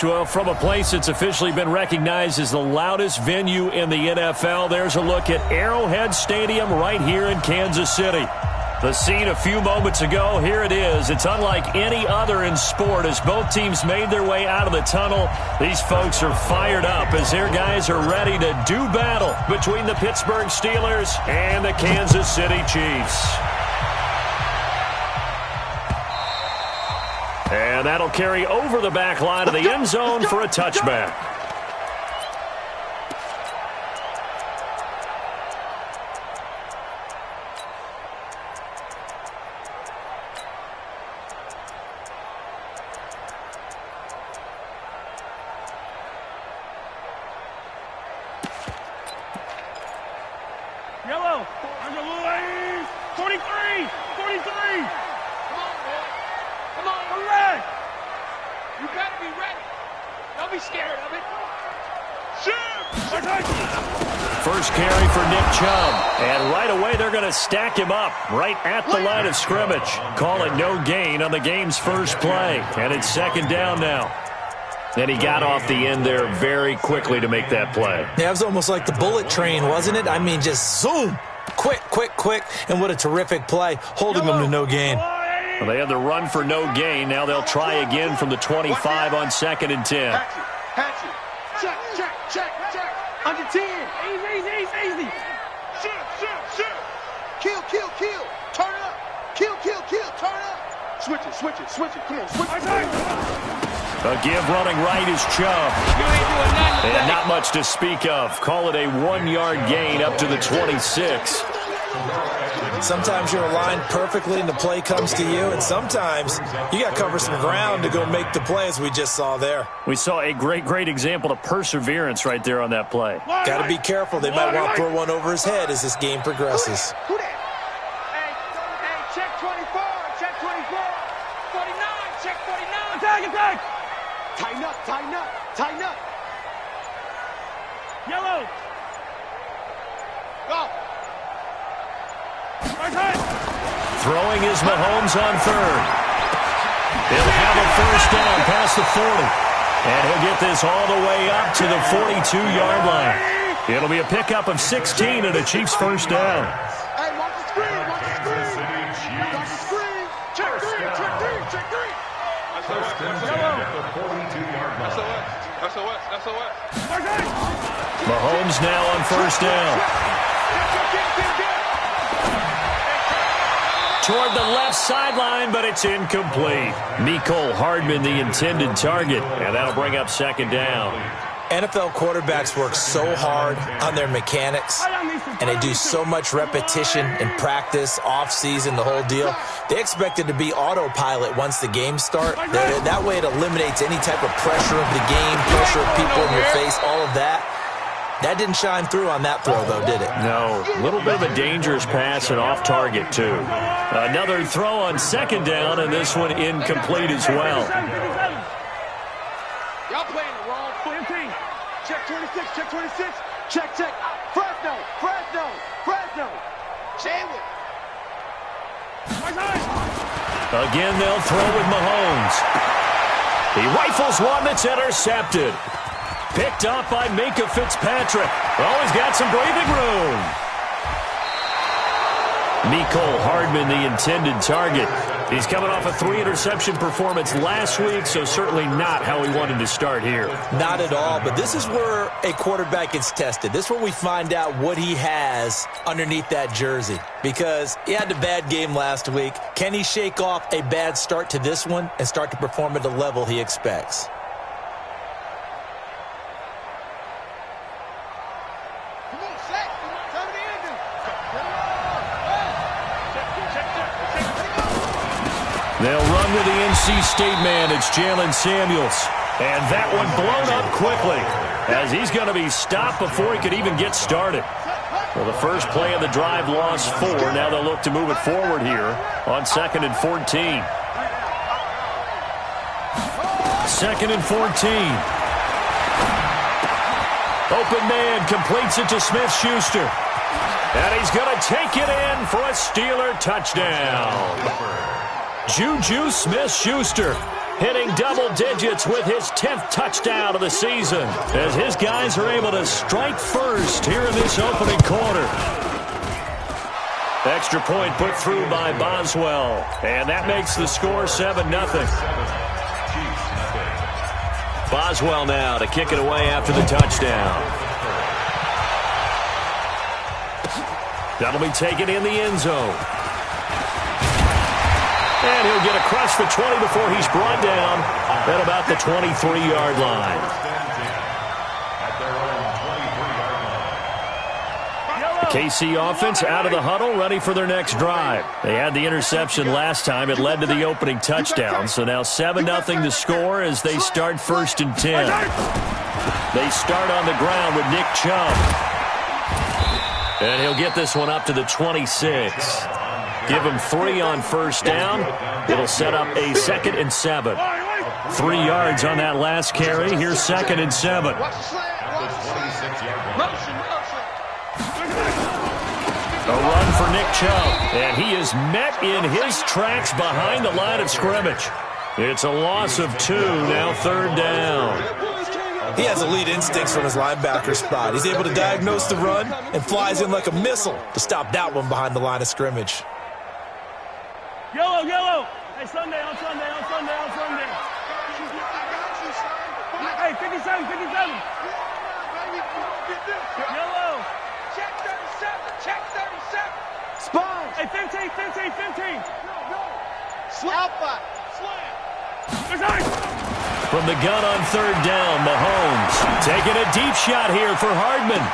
Well, from a place that's officially been recognized as the loudest venue in the NFL, there's a look at Arrowhead Stadium right here in Kansas City. The scene a few moments ago, here it is. It's unlike any other in sport as both teams made their way out of the tunnel. These folks are fired up as their guys are ready to do battle between the Pittsburgh Steelers and the Kansas City Chiefs. And that'll carry over the back line of the end zone for a touchback. Yellow, under Louise, 43, 43. Come on, we're ready. You got to be ready. Don't be scared of it. Shoot! First carry for Nick Chubb. And right away, they're going to stack him up right at the line of scrimmage. Call it no gain on the game's first play. And it's second down now. And he got off the end there very quickly to make that play. Yeah, it was almost like the bullet train, wasn't it? I mean, just zoom. Quick, quick, quick. And what a terrific play, holding them to no gain. Well, they had the run for no gain. Now they'll try again from the 25 on 2nd and 10. Hatch it. Check, check, check, check. Under 10. Easy. Shoot. Kill. Turn up. Kill. Turn up. Switch it. Come on, switch it. A give running right is Chubb. And not much to speak of. Call it a 1-yard gain up to the 26. Sometimes you're aligned perfectly and the play comes to you, and sometimes you got to cover some ground to go make the play, as we just saw there. We saw a great example of perseverance right there on that play. Got to be careful. They might want to throw one over his head as this game progresses. Who that? Hey, check 24. 49, check 49. Attack. Tighten up. Yellow. Go. Throwing is Mahomes on third. He'll have a first down past the 40. And he'll get this all the way up to the 42-yard line. It'll be a pickup of 16 and a Chiefs first down. Hey, watch the screen. Check three. SOS. Mahomes now on first down. Toward the left sideline, but it's incomplete. Mecole Hardman, the intended target, and that'll bring up second down. NFL quarterbacks work so hard on their mechanics, and they do so much repetition in practice, off-season, the whole deal. They expect it to be autopilot once the games start. That way it eliminates any type of pressure of the game, pressure of people in your face, all of that. That didn't shine through on that throw, though, did it? No. A little bit of a dangerous pass and off target, too. Another throw on second down, and this one incomplete as well. Y'all playing the wrong foot. Check 26. Check. Fresno. Sandwich. Again, they'll throw with Mahomes. He rifles one that's intercepted. Picked up by Minka Fitzpatrick. Oh, he's got some breathing room. Mecole Hardman, the intended target. He's coming off a 3-interception performance last week, so certainly not how he wanted to start here. Not at all, but this is where a quarterback gets tested. This is where we find out what he has underneath that jersey, because he had a bad game last week. Can he shake off a bad start to this one and start to perform at the level he expects? They'll run with the NC State man. It's Jalen Samuels. And that one blown up quickly as he's going to be stopped before he could even get started. Well, the first play of the drive lost 4. Now they'll look to move it forward here on 2nd and 14. 2nd and 14. Open man completes it to Smith-Schuster. And he's going to take it in for a Steeler touchdown. Juju Smith-Schuster hitting double digits with his 10th touchdown of the season, as his guys are able to strike first here in this opening quarter. Extra point put through by Boswell, and that makes the score 7-0. Boswell now to kick it away after the touchdown. That'll be taken in the end zone. And he'll get across the 20 before he's brought down at about the 23-yard line. The KC offense out of the huddle, ready for their next drive. They had the interception last time. It led to the opening touchdown. So now 7-0 to score as they start 1st and 10. They start on the ground with Nick Chubb. And he'll get this one up to the 26. Give him 3 on 1st down. It'll set up a 2nd and 7. 3 yards on that last carry. Here's 2nd and 7. A run for Nick Chubb. And he is met in his tracks behind the line of scrimmage. It's a loss of 2, now 3rd down. He has elite instincts from his linebacker spot. He's able to diagnose the run and flies in like a missile to stop that one behind the line of scrimmage. Yellow, yellow. Hey, Sunday, on Sunday, on Sunday, on Sunday. Hey, 57, 57. Yellow. Check 37, check 37. Spine. Hey, 15, 15, 15. No. Slap back. Slam. From the gun on 3rd down, Mahomes taking a deep shot here for Hardman.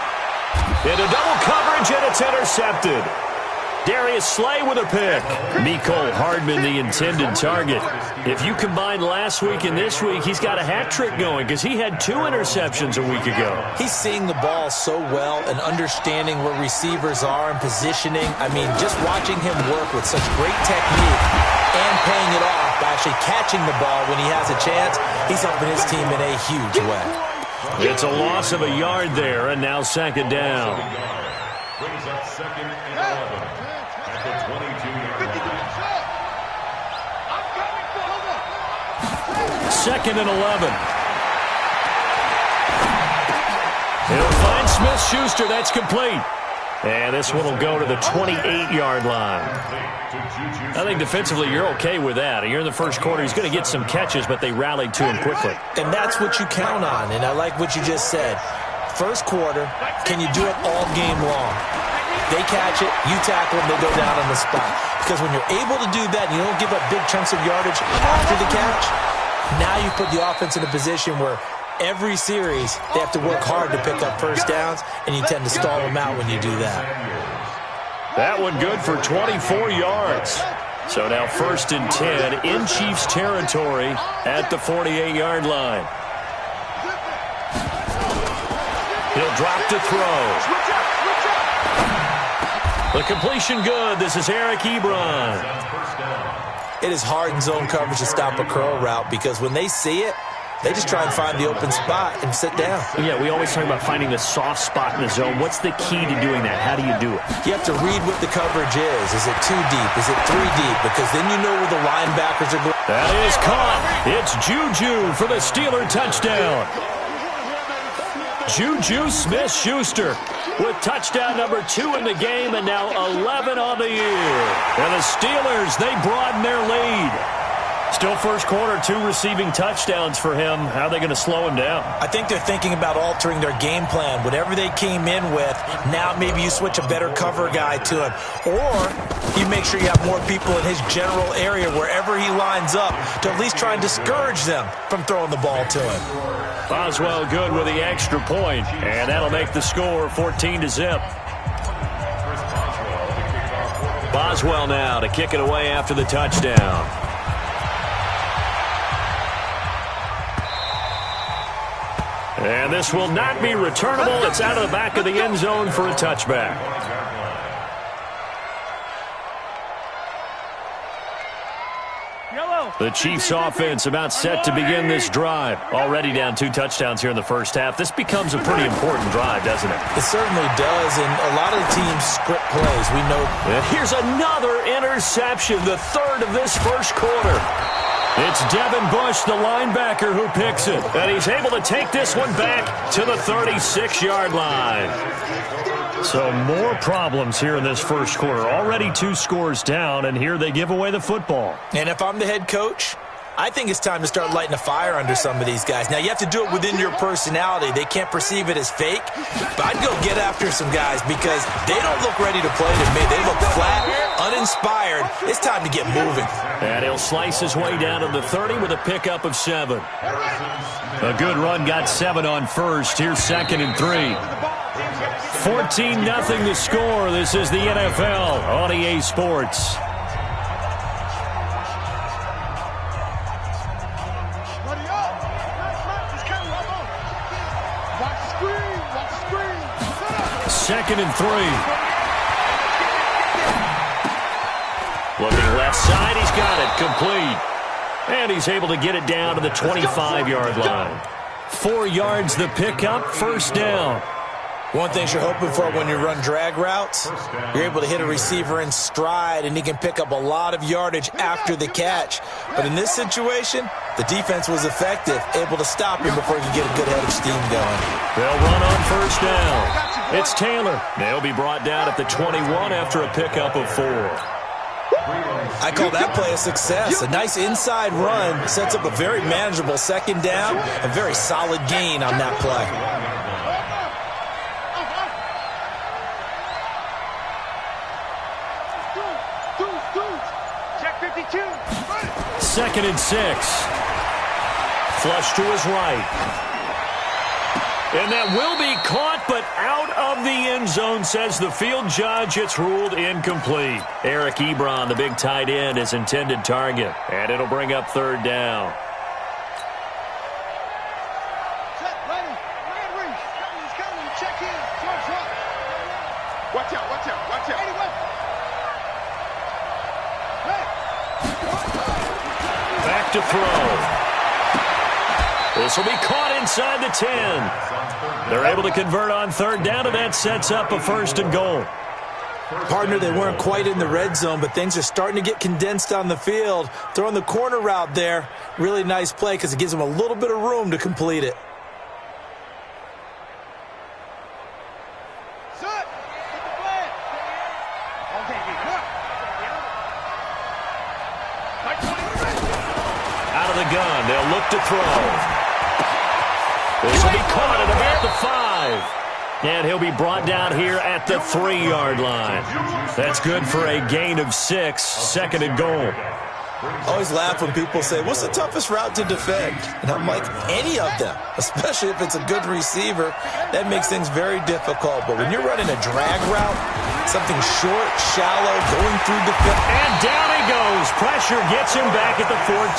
Into double coverage, and it's intercepted. Darius Slay with a pick. Mecole Hardman, the intended target. If you combine last week and this week, he's got a hat trick going because he had 2 interceptions a week ago. He's seeing the ball so well and understanding where receivers are and positioning. I mean, just watching him work with such great technique and paying it off by actually catching the ball when he has a chance, he's helping his team in a huge way. It's a loss of a yard there, and now 2nd down. Brings up 2nd and 11 at the 22-yard line. 2nd and 11. He'll find Smith-Schuster. That's complete. And this one will go to the 28-yard line. I think defensively you're okay with that. You're in the first quarter. He's going to get some catches, but they rallied to him quickly. And that's what you count on, and I like what you just said. First quarter, can you do it all game long? They catch it, you tackle them, they go down on the spot. Because when you're able to do that and you don't give up big chunks of yardage after the catch, now you put the offense in a position where every series they have to work hard to pick up 1st downs, and you tend to stall them out when you do that. That one good for 24 yards. So now 1st and 10 in Chiefs territory at the 48-yard line. He'll drop to throw. The completion good. This is Eric Ebron. It is hard in zone coverage to stop a curl route because when they see it, they just try and find the open spot and sit down. Yeah, we always talk about finding the soft spot in the zone. What's the key to doing that? How do you do it? You have to read what the coverage is. Is it 2 deep? Is it 3 deep? Because then you know where the linebackers are going. That is caught. It's Juju for the Steeler touchdown. Juju Smith-Schuster with touchdown number 2 in the game and now 11 on the year. And the Steelers, they broaden their lead. Still first quarter, 2 receiving touchdowns for him. How are they going to slow him down? I think they're thinking about altering their game plan. Whatever they came in with, now maybe you switch a better cover guy to him. Or you make sure you have more people in his general area wherever he lines up to at least try and discourage them from throwing the ball to him. Boswell good with the extra point, and that'll make the score 14-0. Boswell now to kick it away after the touchdown. And this will not be returnable. It's out of the back of the end zone for a touchback. The Chiefs offense about set to begin this drive. Already down 2 touchdowns here in the first half. This becomes a pretty important drive, doesn't it? It certainly does, and a lot of the teams script plays. We know. And here's another interception, the 3rd of this first quarter. It's Devin Bush, the linebacker, who picks it. And he's able to take this one back to the 36-yard line. So more problems here in this first quarter. Already 2 scores down, and here they give away the football. And if I'm the head coach, I think it's time to start lighting a fire under some of these guys. Now, you have to do it within your personality. They can't perceive it as fake. But I'd go get after some guys because they don't look ready to play to me. They look flat, uninspired. It's time to get moving. And he'll slice his way down to the 30 with a pickup of 7. A good run got 7 on first. Here's 2nd and 3. 14-0 the score. This is the NFL on EA Sports. Second and 3. Looking left side, he's got it, complete. And he's able to get it down to the 25-yard line. 4 yards the pickup, first down. One thing you're hoping for when you run drag routes, you're able to hit a receiver in stride, and he can pick up a lot of yardage after the catch. But in this situation, the defense was effective, able to stop him before he could get a good head of steam going. They'll run on first down. It's Taylor. They'll be brought down at the 21 after a pickup of 4. I call that play a success. A nice inside run sets up a very manageable second down, a very solid gain on that play. Second and 6. Flush to his right. And that will be caught, but out of the end zone, says the field judge. It's ruled incomplete. Eric Ebron, the big tight end, is intended target. And it'll bring up 3rd down. Watch out, watch out, watch out. Back to throw. This will be caught inside the 10. They're able to convert on 3rd down, and that sets up a 1st and goal. Partner, they weren't quite in the red zone, but things are starting to get condensed on the field. Throwing the corner route there, really nice play because it gives them a little bit of room to complete it. Out of the gun, they'll look to throw. This will be caught at about the 5. And he'll be brought down here at the 3-yard line. That's good for a gain of 6, 2nd and goal. Always laugh when people say, what's the toughest route to defend? And I'm like, any of them, especially if it's a good receiver. That makes things very difficult. But when you're running a drag route, something short, shallow, going through the field. And down he goes. Pressure gets him back at the 14.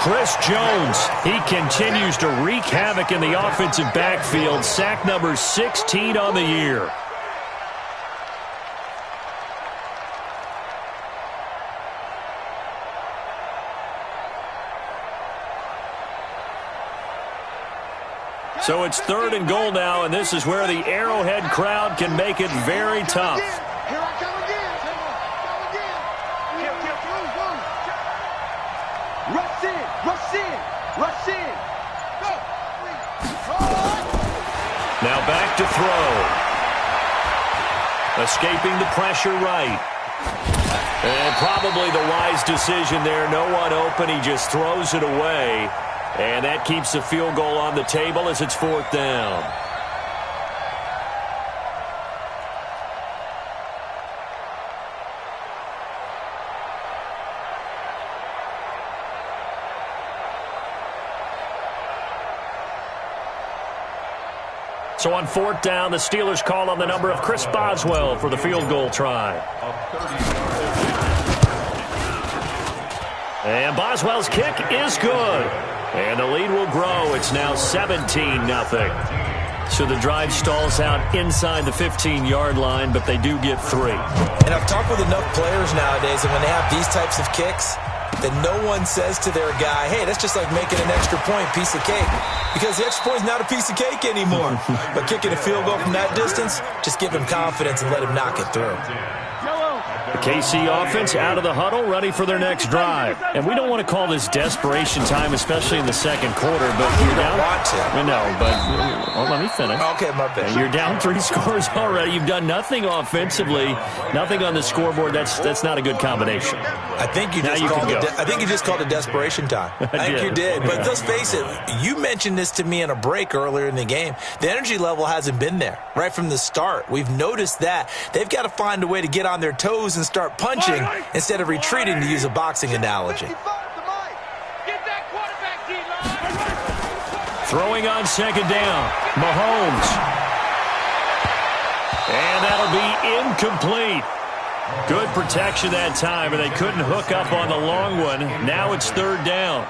Chris Jones, he continues to wreak havoc in the offensive backfield. Sack number 16 on the year. So it's 3rd and goal now, and this is where the Arrowhead crowd can make it very tough. Here I come again. Rush in, rush in, rush in. Go. Now back to throw. Escaping the pressure right. And probably the wise decision there. No one open. He just throws it away. And that keeps the field goal on the table as it's 4th down. So on 4th down, the Steelers call on the number of Chris Boswell for the field goal try. And Boswell's kick is good. And the lead will grow. It's now 17-0. So the drive stalls out inside the 15-yard line, but they do get 3. And I've talked with enough players nowadays, and when they have these types of kicks, then no one says to their guy, hey, that's just like making an extra point, piece of cake. Because the extra point is not a piece of cake anymore. But kicking a field goal from that distance, just give him confidence and let him knock it through. The KC offense out of the huddle, ready for their next drive. And we don't want to call this desperation time, especially in the second quarter, but you're down. No, but let me finish. Okay, my bad. You're down 3 scores already. You've done nothing offensively, nothing on the scoreboard. That's not a good combination. I think you just called it desperation time. I think you did. But let's face it, you mentioned this to me in a break earlier in the game. The energy level hasn't been there right from the start. We've noticed that. They've got to find a way to get on their toes and start punching instead of retreating, to use a boxing analogy. Throwing on second down, Mahomes. And that'll be incomplete. Good protection that time, and they couldn't hook up on the long one. Now it's third down.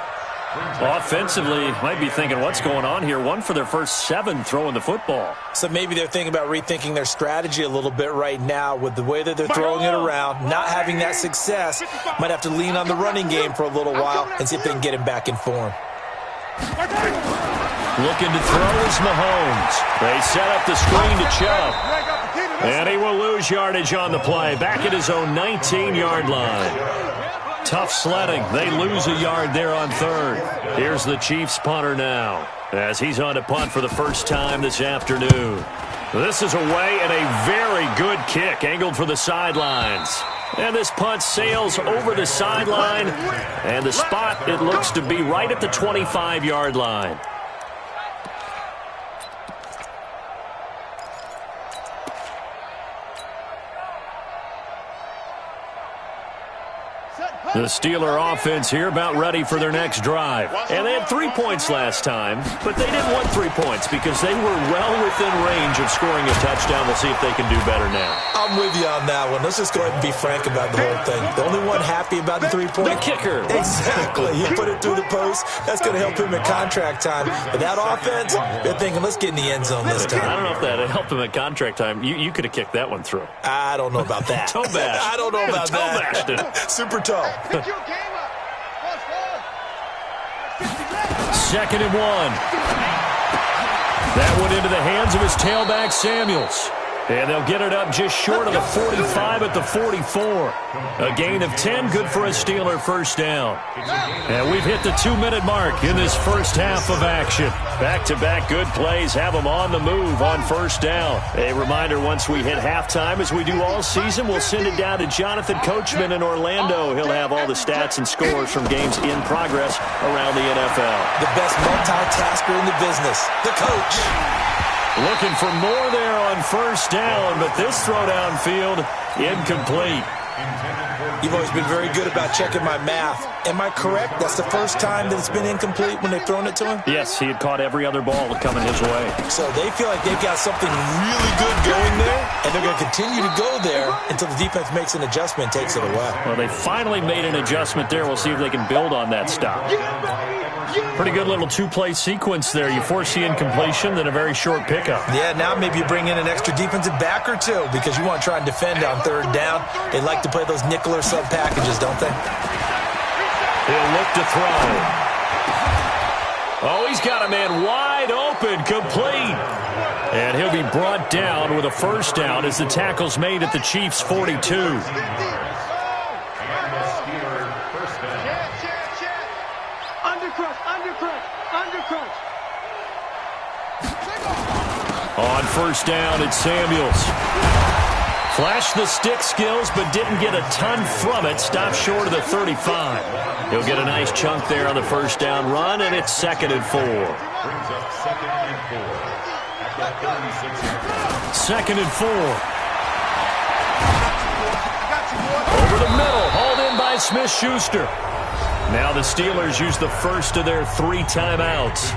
Offensively, might be thinking, what's going on here? 1 for their first 7 throwing the football. So maybe they're thinking about rethinking their strategy a little bit right now with the way that they're throwing it around, not having that success. Might have to lean on the running game for a little while and see if they can get him back in form. Looking to throw is Mahomes. They set up the screen to Chubb. And he will lose yardage on the play, back at his own 19-yard line. Tough sledding. They lose a yard there on third. Here's the Chiefs punter now, as he's on to punt for the first time this afternoon. This is away, and a very good kick angled for the sidelines. And this punt sails over the sideline, and the spot, it looks to be right at the 25-yard line. The Steeler offense here about ready for their next drive. And they had 3 points last time, but they didn't want 3 points because they were well within range of scoring a touchdown. We'll see if they can do better now. I'm with you on that one. Let's just go ahead and be frank about the whole thing. The only one happy about the 3-point? The kicker. Exactly. He put it through the post. That's going to help him in contract time. But that offense, they're thinking, let's get in the end zone this time. I don't know if that helped him at contract time. You could have kicked that one through. I don't know about that. Toe bash. I don't know about toe that. Toe bashed it. Super toe. Pick your game up. Second and 1. That went into the hands of his tailback, Samuels. And they'll get it up just short of the 45 at the 44. A gain of 10, good for a Steeler first down. And we've hit the 2-minute mark in this first half of action. Back-to-back good plays have them on the move on first down. A reminder, once we hit halftime, as we do all season, we'll send it down to Jonathan Coachman in Orlando. He'll have all the stats and scores from games in progress around the NFL. The best multitasker in the business, the coach. Looking for more there on first down, but this throw downfield, incomplete. You've always been very good about checking my math. Am I correct? That's the first time that it's been incomplete when they've thrown it to him? Yes, he had caught every other ball coming his way. So they feel like they've got something really good going there, and they're going to continue to go there until the defense makes an adjustment and takes it away. Well, they finally made an adjustment there. We'll see if they can build on that stop. Pretty good little 2-play sequence there. You force the incompletion, then a very short pickup. Yeah, now maybe you bring in an extra defensive back or two because you want to try and defend on third down. They like to play those nickel or sub packages, don't they? He'll look to throw. Oh, he's got a man wide open, complete. And he'll be brought down with a first down as the tackle's made at the Chiefs' 42. On first down, it's Samuels. Flashed the stick skills, but didn't get a ton from it. Stopped short of the 35. He'll get a nice chunk there on the first down run, and it's 2nd and 4. Brings up 2nd and 4 at the 36. 2nd and 4. Over the middle, hauled in by Smith-Schuster. Now the Steelers use the first of their 3 timeouts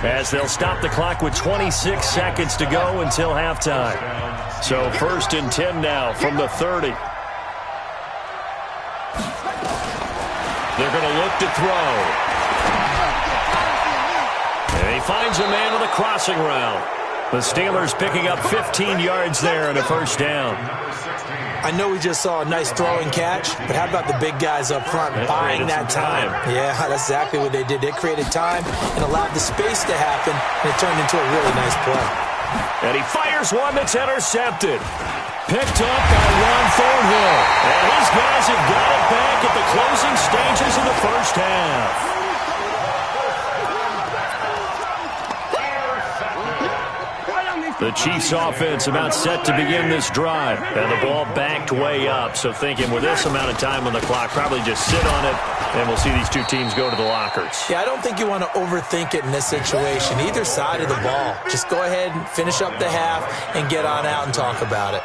as they'll stop the clock with 26 seconds to go until halftime. So 1st and 10 now from the 30. They're going to look to throw. And he finds a man with a crossing route. The Steelers picking up 15 yards there and a first down. I know we just saw a nice throwing catch, but how about the big guys up front buying that time? Yeah, that's exactly what they did. They created time and allowed the space to happen, and it turned into a really nice play. And he fires one that's intercepted. Picked up by Ron Thornhill. And his guys have got it back at the closing stages of the first half. The Chiefs offense about set to begin this drive. And the ball backed way up. So thinking with this amount of time on the clock, probably just sit on it, and we'll see these two teams go to the lockers. Yeah, I don't think you want to overthink it in this situation. Either side of the ball. Just go ahead and finish up the half and get on out and talk about it.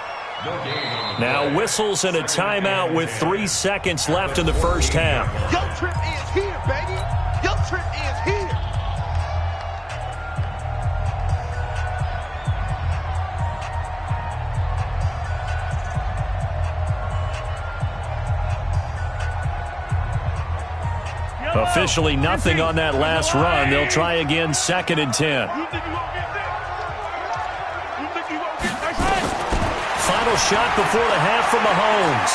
Now whistles and a timeout with 3 seconds left in the first half. Your trip is here, baby. Your trip is here. Officially nothing on that last run. They'll try again, 2nd and 10. Final shot before the half from Mahomes.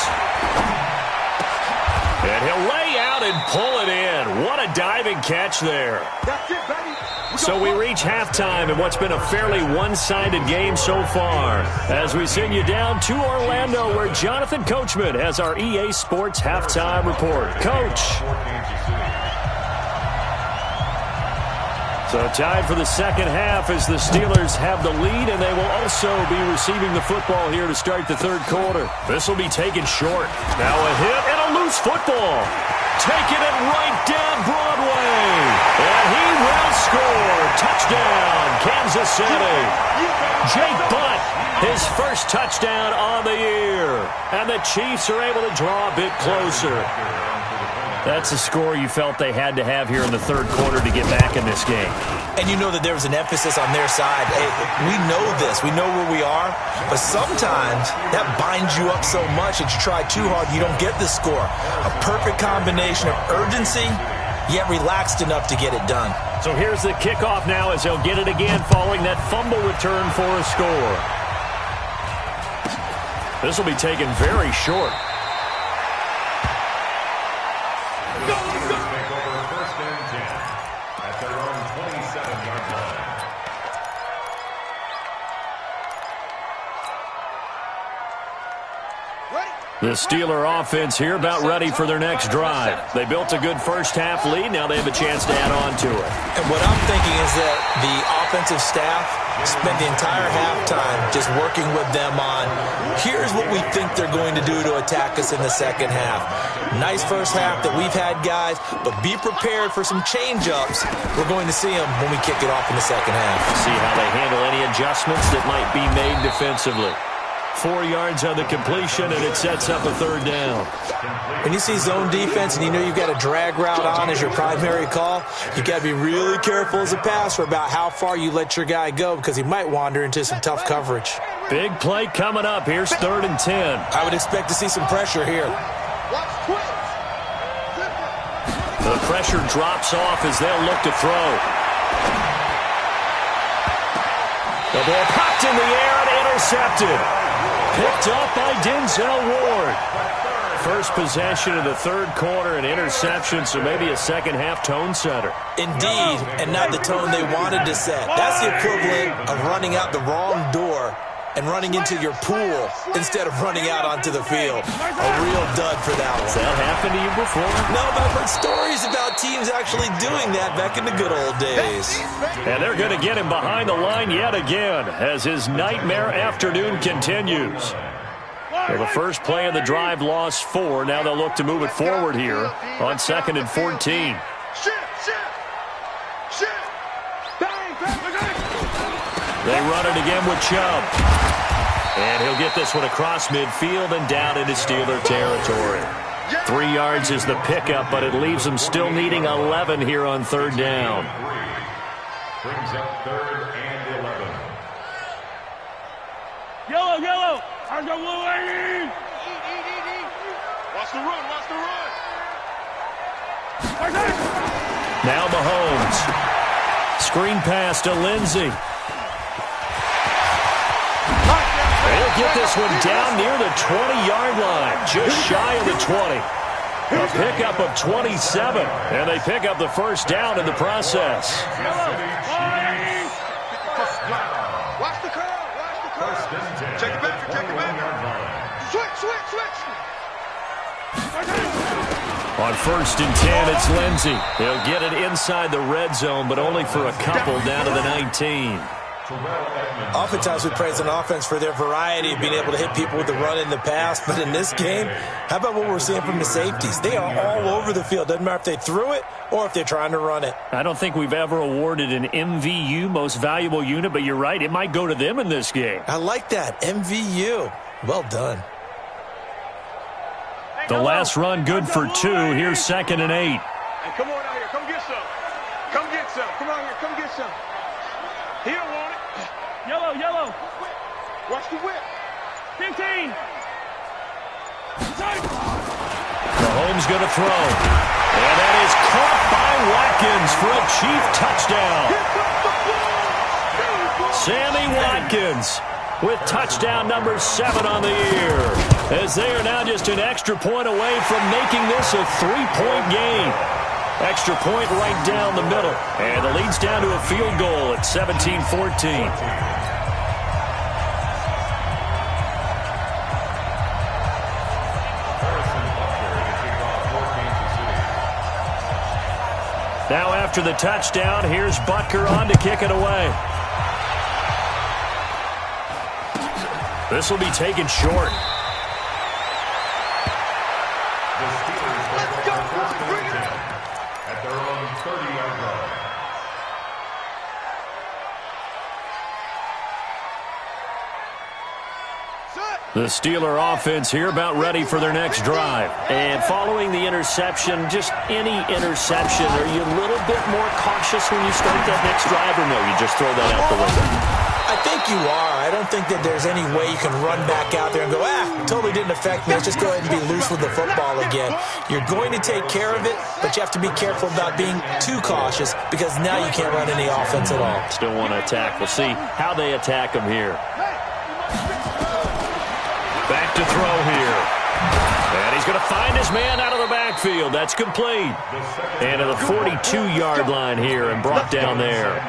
And he'll lay out and pull it in. What a diving catch there. That's it, baby. So we reach halftime in what's been a fairly one-sided game so far, as we send you down to Orlando, where Jonathan Coachman has our EA Sports halftime report. Coach. So tied for the second half as the Steelers have the lead, and they will also be receiving the football here to start the third quarter. This will be taken short. Now a hit and a loose football. Taking it right down Broadway. And he will score. Touchdown, Kansas City. Jake Butt, his first touchdown on the year. And the Chiefs are able to draw a bit closer. That's a score you felt they had to have here in the third quarter to get back in this game. And you know that there was an emphasis on their side. Hey, we know this. We know where we are. But sometimes that binds you up so much that you try too hard, you don't get the score. A perfect combination of urgency, yet relaxed enough to get it done. So here's the kickoff now as they'll get it again following that fumble return for a score. This will be taken very short. The Steeler offense here about ready for their next drive. They built a good first-half lead. Now they have a chance to add on to it. And what I'm thinking is that the offensive staff spent the entire halftime just working with them on, here's what we think they're going to do to attack us in the second half. Nice first half that we've had, guys, but be prepared for some change-ups. We're going to see them when we kick it off in the second half. See how they handle any adjustments that might be made defensively. 4 yards on the completion, and it sets up a third down. When you see zone defense and you know you've got a drag route on as your primary call, you've got to be really careful as a passer about how far you let your guy go because he might wander into some tough coverage. Big play coming up. Here's 3rd and 10. I would expect to see some pressure here. The pressure drops off as they'll look to throw. The ball popped in the air and intercepted. Picked up by Denzel Ward. First possession of the third quarter, an interception, so maybe a second-half tone setter. Indeed, and not the tone they wanted to set. That's the equivalent of running out the wrong door and running into your pool instead of running out onto the field. A real dud for that one. Has that happened to you before? No, but I've heard stories about teams actually doing that back in the good old days. And they're going to get him behind the line yet again as his nightmare afternoon continues. Well, the first play of the drive lost 4. Now they'll look to move it forward here on 2nd and 14. They run it again with Chubb. And he'll get this one across midfield and down into Steeler territory. 3 yards is the pickup, but it leaves them still needing 11 here on third down. Brings up 3rd and 11. Yellow. I got blue. Watch the run. Now Mahomes. Screen pass to Lindsey. They'll get this one down near the 20-yard line, just shy of the 20. A pickup of 27, and they pick up the first down in the process. Watch the curl. First and 10. Check it back, check it back. Switch. On first and 10, it's Lindsey. He'll get it inside the red zone, but only for a couple down to the 19. Oftentimes we praise an offense for their variety of being able to hit people with the run and the pass, but in this game, how about what we're seeing from the safeties? They are all over the field. Doesn't matter if they threw it or if they're trying to run it. I don't think we've ever awarded an MVU, most valuable unit, but you're right, it might go to them in this game. I like that, MVU. Well done. The last run good for 2. Here's 2nd and 8. Hey, come on out here. Come get some. Come get some. Come out here. Come get some. He don't want it. Yellow. Watch the whip. 15. Mahomes going to throw. And that is caught by Watkins for a Chief touchdown. Sammy Watkins with touchdown number 7 on the year, as they are now just an extra point away from making this a 3-point game. Extra point right down the middle, and the lead's down to a field goal at 17-14. Now after the touchdown, here's Butker on to kick it away. This will be taken short. The Steelers go for first and 10 at their own 30-yard line. The Steeler offense here about ready for their next drive. And following the interception, just any interception, are you a little bit more cautious when you start that next drive, or no, you just throw that out the window? I think you are. I don't think that there's any way you can run back out there and go, totally didn't affect me. Let's just go ahead and be loose with the football again. You're going to take care of it, but you have to be careful about being too cautious because now you can't run any offense at all. Still want to attack. We'll see how they attack him here. Back to throw here. And he's going to find his man out of the backfield. That's complete. And to the 42-yard line here and brought down there.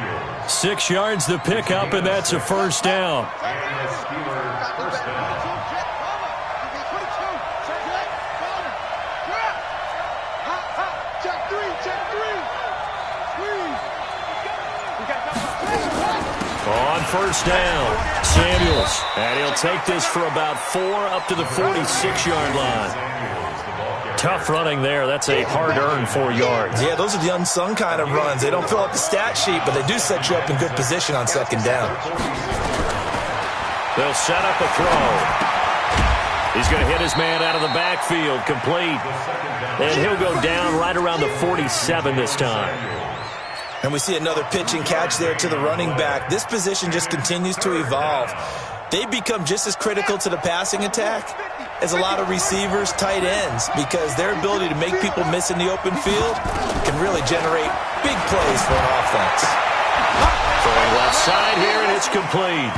6 yards to pick up, and that's a first down. On first down, Samuels. And he'll take this for about 4 up to the 46-yard line. Tough running there. That's a hard-earned 4 yards. Yeah, those are the unsung kind of runs. They don't fill up the stat sheet, but they do set you up in good position on second down. They'll set up a throw. He's going to hit his man out of the backfield, complete. And he'll go down right around the 47 this time. And we see another pitch and catch there to the running back. This position just continues to evolve. They become just as critical to the passing attack as a lot of receivers, tight ends, because their ability to make people miss in the open field can really generate big plays for an offense. Throwing left side here, and it's complete.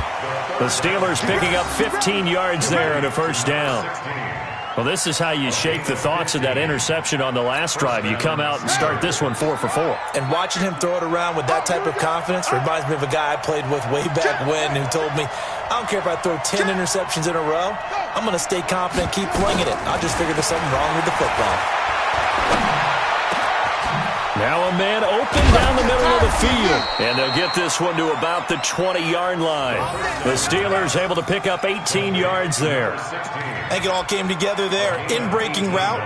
The Steelers picking up 15 yards there and a first down. Well, this is how you shake the thoughts of that interception on the last drive. You come out and start this one 4 for 4. And watching him throw it around with that type of confidence reminds me of a guy I played with way back when who told me, I don't care if I throw 10 interceptions in a row, I'm going to stay confident, keep flinging it. I'll just figure there's something wrong with the football. Now a man open down the middle of the field. And they'll get this one to about the 20-yard line. The Steelers able to pick up 18 yards there. I think it all came together there. In-breaking route,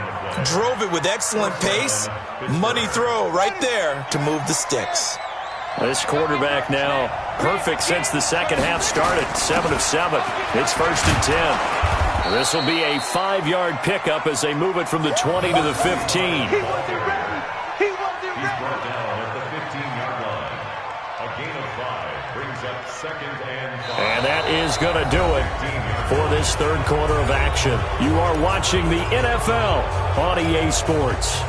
drove it with excellent pace. Money throw right there to move the sticks. This quarterback now perfect since the second half started. 7 of 7. It's first and 10. This will be a 5-yard pickup as they move it from the 20 to the 15. He's brought down at the 15-yard line. A gain of 5 brings up second and 5. And that is going to do it for this third quarter of action. You are watching the NFL on EA Sports.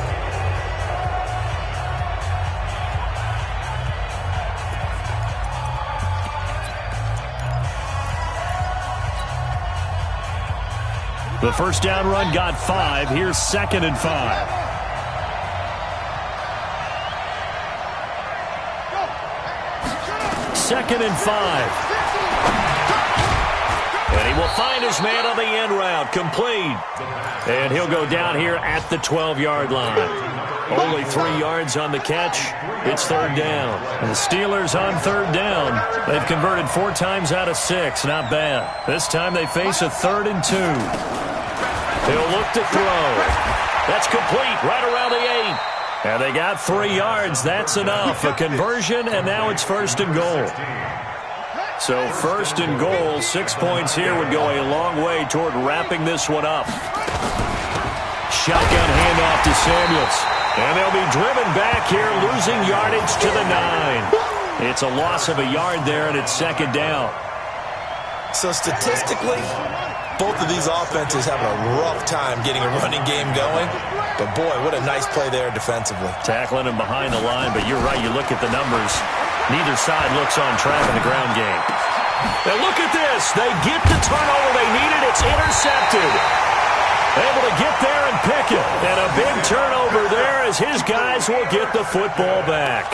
The first down run got 5. Here's 2nd and 5. Second and 5. And he will find his man on the end route. Complete. And he'll go down here at the 12-yard line. Only 3 yards on the catch. It's third down. And the Steelers on third down. They've converted 4 times out of 6. Not bad. This time they face a 3rd and 2. He'll look to throw. That's complete right around the 8. And they got 3 yards. That's enough. A conversion, and now it's 1st and goal. So 1st and goal, 6 points here would go a long way toward wrapping this one up. Shotgun handoff to Samuels. And they'll be driven back here, losing yardage to the 9. It's a loss of a yard there, and it's 2nd down. So statistically, both of these offenses having a rough time getting a running game going. But, boy, what a nice play there defensively. Tackling him behind the line, but you're right. You look at the numbers. Neither side looks on track in the ground game. Now look at this. They get the turnover they needed. It's intercepted. Able to get there and pick it. And a big turnover there as his guys will get the football back.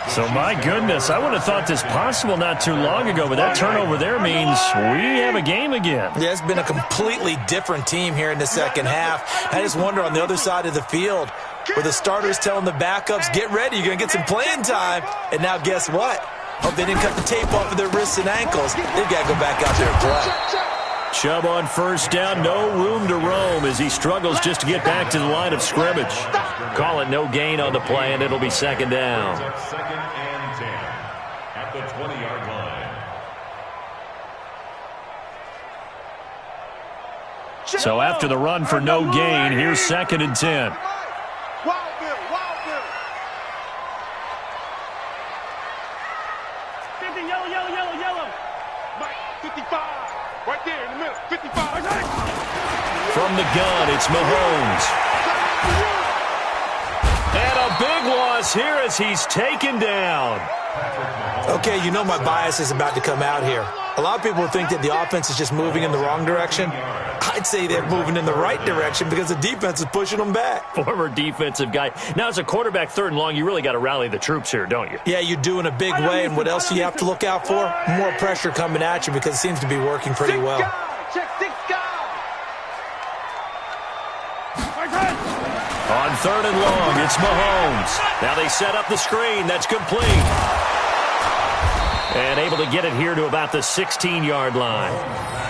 So, my goodness, I would have thought this possible not too long ago, but that turnover there means we have a game again. Yeah, it's been a completely different team here in the second half. I just wonder on the other side of the field where the starters telling the backups, get ready, you're going to get some playing time. And now guess what? Hope they didn't cut the tape off of their wrists and ankles. They've got to go back out there and play. Chubb on first down, no room to roam as he struggles just to get back to the line of scrimmage. Call it no gain on the play, and it'll be 2nd down. 2nd and 10 at the 20-yard line. So after the run for no gain, here's 2nd and 10. Wild Bill. 50, yellow. Mike, 55. Right there in the middle. 55. From the gun, it's Mahomes. And a big loss here as he's taken down. Okay, you know my bias is about to come out here. A lot of people think that the offense is just moving in the wrong direction. I'd say they're moving in the right direction because the defense is pushing them back. Former defensive guy. Now, as a quarterback 3rd and long, you really got to rally the troops here, don't you? Yeah, you do in a big way, and what else do you have to look out for? More pressure coming at you because it seems to be working pretty well. Check 6 guys. On 3rd and long, it's Mahomes. Now they set up the screen. That's complete. And able to get it here to about the 16-yard line.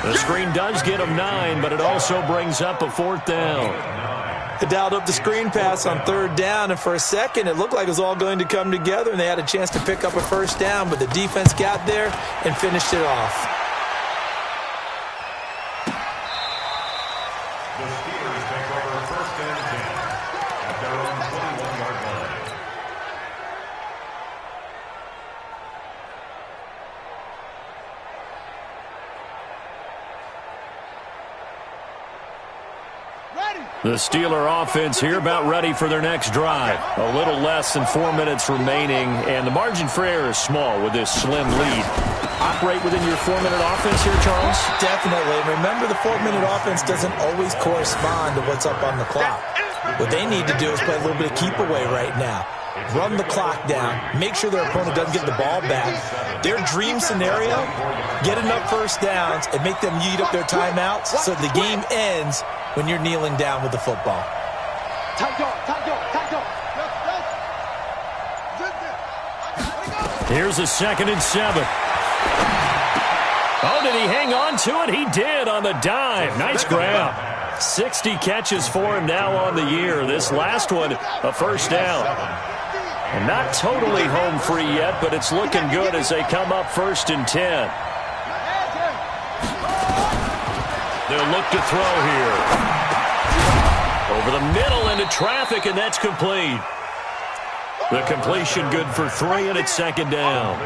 The screen does get him 9, but it also brings up a 4th down. They dialed up the screen pass on 3rd down, and for a second it looked like it was all going to come together, and they had a chance to pick up a 1st down, but the defense got there and finished it off. The Steelers take over 1st and 10 at their own 21-yard line. The Steeler offense here about ready for their next drive. A little less than 4 minutes remaining, and the margin for error is small with this slim lead. Operate within your 4-minute offense here, Charles? Definitely. Remember, the 4-minute offense doesn't always correspond to what's up on the clock. What they need to do is play a little bit of keep away right now. Run the clock down. Make sure their opponent doesn't get the ball back. Their dream scenario, get enough 1st downs and make them eat up their timeouts so the game ends when you're kneeling down with the football. Tight dog. Here's a 2nd and 7. Oh, did he hang on to it? He did on the dive. Nice grab. 60 catches for him now on the year. This last one, a 1st down. And not totally home free yet, but it's looking good as they come up 1st and 10. They'll look to throw here. Over the middle into traffic, and that's complete. The completion good for 3, and it's 2nd down.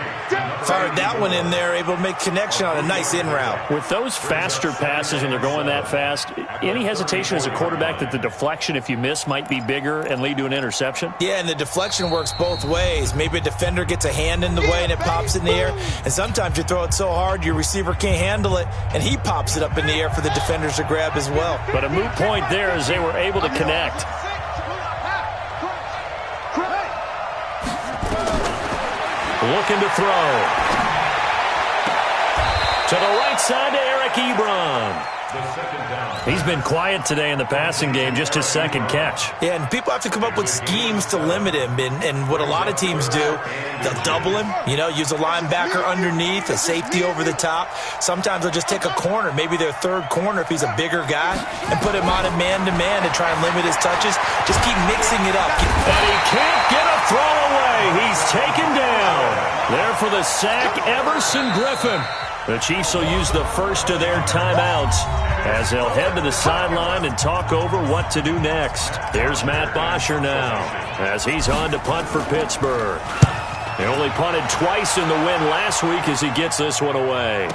Fired that one in there, able to make connection on a nice in route. With those faster passes and they're going that fast, any hesitation as a quarterback that the deflection, if you miss, might be bigger and lead to an interception? Yeah, and the deflection works both ways. Maybe a defender gets a hand in the way and it pops in the air. And sometimes you throw it so hard your receiver can't handle it, and he pops it up in the air for the defenders to grab as well. But a moot point there as they were able to connect. Looking to throw. To the right side to Eric Ebron. He's been quiet today in the passing game, just his second catch. Yeah, and people have to come up with schemes to limit him. And what a lot of teams do, they'll double him, use a linebacker underneath, a safety over the top. Sometimes they'll just take a corner, maybe their third corner if he's a bigger guy, and put him on a man-to-man to try and limit his touches. Just keep mixing it up. And he can't get a throw away. He's taken down. There for the sack, Everson Griffin. The Chiefs will use the first of their timeouts as they'll head to the sideline and talk over what to do next. Here's Matt Bosher now as he's on to punt for Pittsburgh. They only punted twice in the win last week as he gets this one away.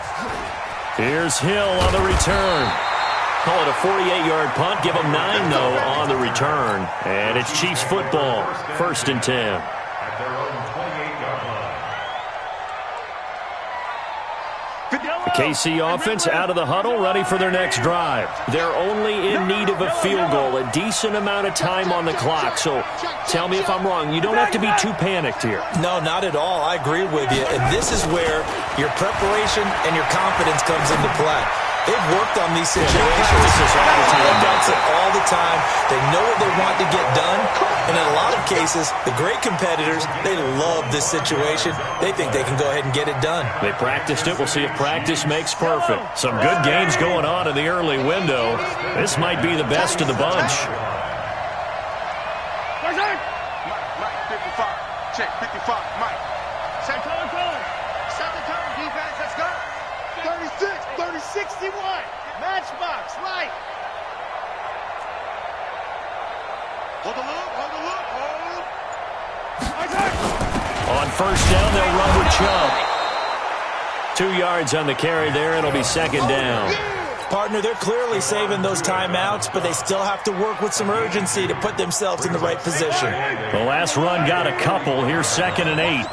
Here's Hill on the return. Call it a 48-yard punt. Give him 9, though, on the return. And it's Chiefs football, 1st and 10. At their own 28-yard line. The KC offense out of the huddle, ready for their next drive. They're only in need of a field goal, a decent amount of time on the clock. So tell me if I'm wrong. You don't have to be too panicked here. No, not at all. I agree with you. And this is where your preparation and your confidence comes into play. They've worked on these situations. They've done it all the time. They know what they want to get done. And in a lot of cases, the great competitors, they love this situation. They think they can go ahead and get it done. They practiced it. We'll see if practice makes perfect. Some good games going on in the early window. This might be the best of the bunch. Mike, 55. Check, 55. Mike. Set the turn. Set the turn, defense. Let's go. 36, 30, 61. Matchbox, right. Hold the look, hold. On first down, they'll run with Chubb. 2 yards on the carry there. It'll be 2nd down. Partner, they're clearly saving those timeouts, but they still have to work with some urgency to put themselves in the right position. The last run got a couple. Here's 2nd and 8.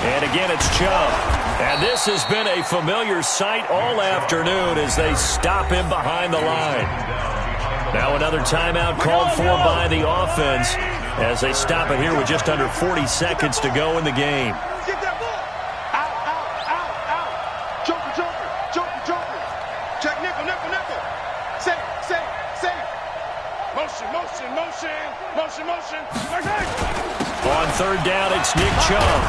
And again, it's Chubb. And this has been a familiar sight all afternoon as they stop him behind the line. Now another timeout called for by the offense as they stop it here with just under 40 seconds to go in the game. Get that ball. Out. Joker. Check nickel. Save. Motion. On third down, it's Nick Chubb.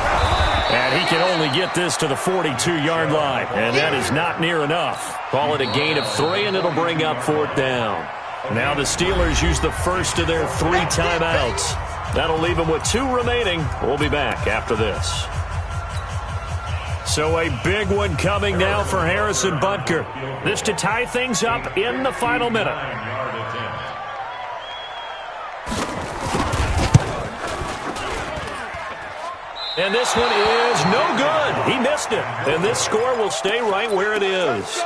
And he can only get this to the 42-yard line. And that is not near enough. Call it a gain of 3, and it'll bring up 4th down. Now the Steelers use the first of their 3 timeouts. That'll leave them with 2 remaining. We'll be back after this. So a big one coming now for Harrison Butker. This to tie things up in the final minute. And this one is no good. He missed it. And this score will stay right where it is.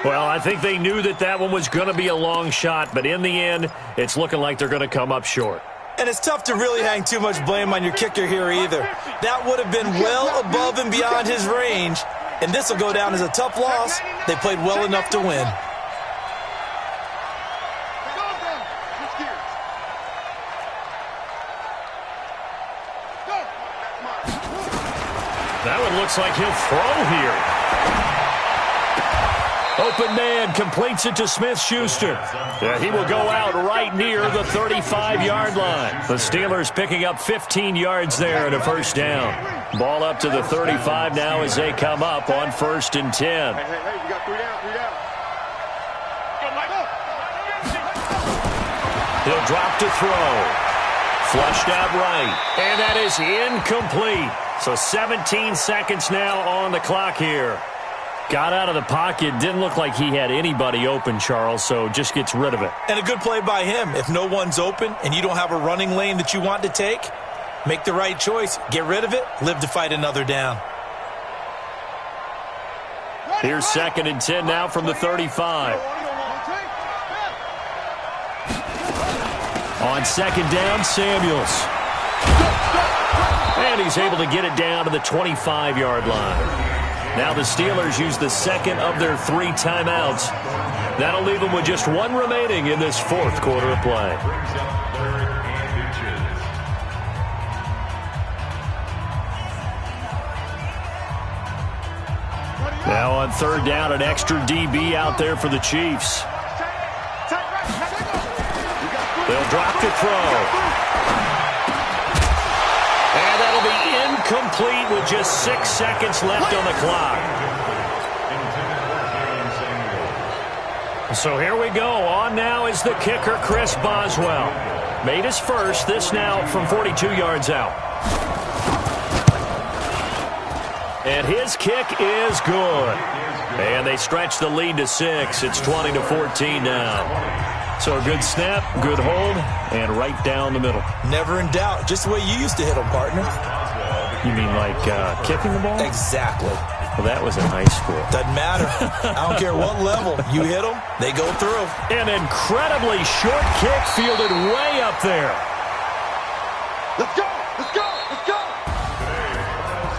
Well, I think they knew that one was going to be a long shot, but in the end, it's looking like they're going to come up short. And it's tough to really hang too much blame on your kicker here either. That would have been well above and beyond his range, and this will go down as a tough loss. They played well enough to win. That one looks like he'll throw here. Open man completes it to Smith-Schuster. He will go out right near the 35-yard line. The Steelers picking up 15 yards there and a first down. Ball up to the 35 now as they come up on 1st and 10. Hey, we got 3 down. He'll drop to throw. Flushed out right. And that is incomplete. So 17 seconds now on the clock here. Got out of the pocket. Didn't look like he had anybody open, Charles, so just gets rid of it. And a good play by him. If no one's open and you don't have a running lane that you want to take, make the right choice. Get rid of it. Live to fight another down. Here's 2nd and 10 now from the 35. On 2nd down, Samuels. And he's able to get it down to the 25-yard line. Now the Steelers use the 2nd of their 3 timeouts. That'll leave them with just 1 remaining in this 4th quarter of play. Now on third down, an extra DB out there for the Chiefs. They'll drop to throw. And that'll be incomplete with just 6 seconds left on the clock. So here we go. On now is the kicker, Chris Boswell. Made his first, this now from 42 yards out. And his kick is good. And they stretch the lead to 6. It's 20-14 now. So a good snap, good hold, and right down the middle. Never in doubt. Just the way you used to hit them, partner. You mean like kicking the ball? Exactly. Well, that was in high school. Doesn't matter. I don't care what level. You hit them, they go through. An incredibly short kick fielded way up there. Let's go! Let's go! Let's go!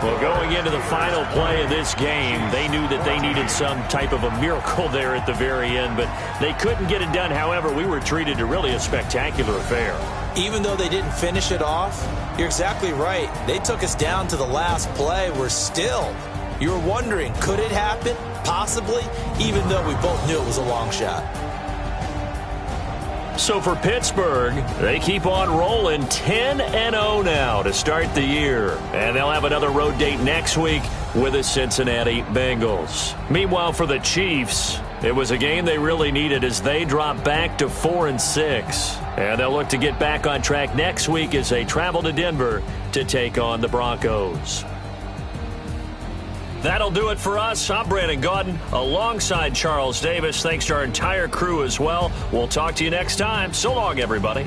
Well, going into the final play of this game, they knew that they needed some type of a miracle there at the very end, but they couldn't get it done. However, we were treated to really a spectacular affair. Even though they didn't finish it off, you're exactly right. They took us down to the last play. We're still. You were wondering, could it happen? Possibly, even though we both knew it was a long shot. So for Pittsburgh, they keep on rolling 10-0 now to start the year. And they'll have another road date next week with the Cincinnati Bengals. Meanwhile, for the Chiefs, it was a game they really needed as they drop back to 4-6. And they'll look to get back on track next week as they travel to Denver to take on the Broncos. That'll do it for us. I'm Brandon Gaudin alongside Charles Davis. Thanks to our entire crew as well. We'll talk to you next time. So long, everybody.